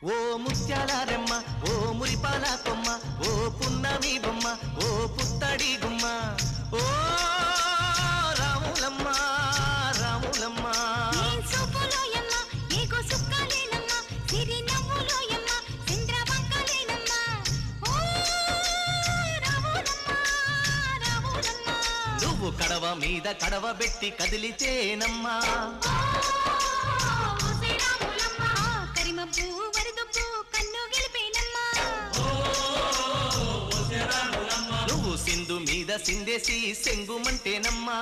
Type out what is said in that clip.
ఓ ముత్యాల రెమ్మ ఓ మురిపాల కొమ్మ ఓ పున్నమి బొమ్మ ఓ పుత్తడి గుమ్మ ఓ రాములమ్మ రాములమ్మ నువ్వు కడవ మీద కడవ పెట్టి కదిలితేనమ్మా నువ్వు సింధు మీద సిందేసి సెంగుమంటేనమ్మా